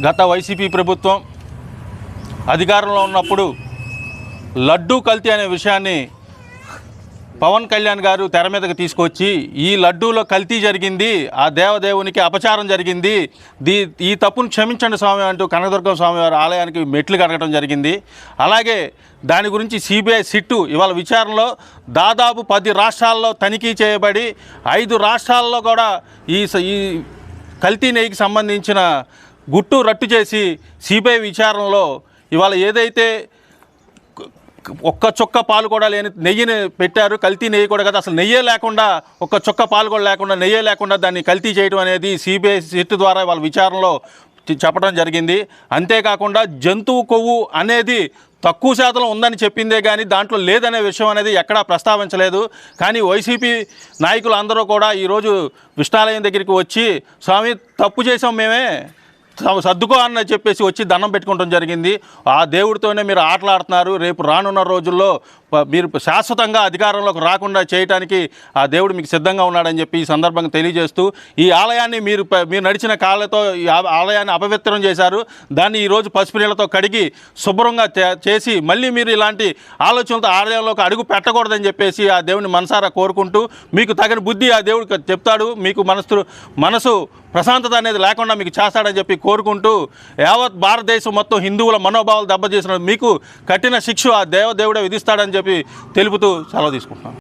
గత వైసీపీ ప్రభుత్వం అధికారంలో ఉన్నప్పుడు లడ్డూ కల్తీ అనే విషయాన్ని పవన్ కళ్యాణ్ గారు తెర మీదకి తీసుకొచ్చి ఈ లడ్డూలో కల్తీ జరిగింది, ఆ దేవదేవునికి అపచారం జరిగింది, ఈ తప్పును క్షమించండి స్వామి అంటూ కనకదుర్గం స్వామి వారి ఆలయానికి మెట్లు కడగడం జరిగింది. అలాగే దాని గురించి సిబిఐ సిట్టు ఇవాళ విచారణలో దాదాపు 10 రాష్ట్రాల్లో తనిఖీ చేయబడి 5 రాష్ట్రాల్లో కూడా ఈ కల్తీ నెయ్యికి సంబంధించిన గుట్టు రట్టు చేసి సిబిఐ విచారణలో ఇవాళ ఏదైతే ఒక్క చుక్క పాలు కూడా లేని నెయ్యిని పెట్టారు, కల్తీ నెయ్యి కూడా కదా, అసలు నెయ్యే లేకుండా ఒక్క చుక్క పాలు కూడా లేకుండా నెయ్యే లేకుండా దాన్ని కల్తీ చేయడం అనేది సిబిఐ సిట్ ద్వారా వాళ్ళ విచారణలో చెప్పడం జరిగింది. అంతేకాకుండా జంతువు కొవ్వు అనేది తక్కువ శాతం ఉందని చెప్పిందే కానీ దాంట్లో లేదనే విషయం అనేది ఎక్కడా ప్రస్తావించలేదు. కానీ వైసీపీ నాయకులు అందరూ కూడా ఈరోజు విష్ణాలయం దగ్గరికి వచ్చి స్వామి తప్పు చేసాం మేమే సర్దుకో అని చెప్పేసి వచ్చి దండం పెట్టుకోవడం జరిగింది. ఆ దేవుడితోనే మీరు ఆటలాడుతున్నారు, రేపు రానున్న రోజుల్లో మీరు శాశ్వతంగా అధికారంలోకి రాకుండా చేయడానికి ఆ దేవుడు మీకు సిద్ధంగా ఉన్నాడని చెప్పి ఈ సందర్భంగా తెలియజేస్తూ ఈ ఆలయాన్ని మీరు నడిచిన కాళ్ళతో ఈ ఆలయాన్ని అపవిత్రం చేశారు. దాన్ని ఈరోజు పసుపు నీళ్ళతో కడిగి శుభ్రంగా చేసి మళ్ళీ మీరు ఇలాంటి ఆలోచనలతో ఆలయంలోకి అడుగు పెట్టకూడదని చెప్పేసి ఆ దేవుడిని మనసారా కోరుకుంటూ మీకు తగిన బుద్ధి ఆ దేవుడు చెప్తాడు, మీకు మనసు ప్రశాంతత అనేది లేకుండా మీకు చేస్తాడని చెప్పి కోరుకుంటూ యావత్ భారతదేశం మొత్తం హిందువుల మనోభావాలు దెబ్బతీసిన మీకు కఠిన శిక్ష ఆ దేవుడే విధిస్తాడని చెప్పి తెలుపుతూ సెలవు తీసుకుంటున్నాను.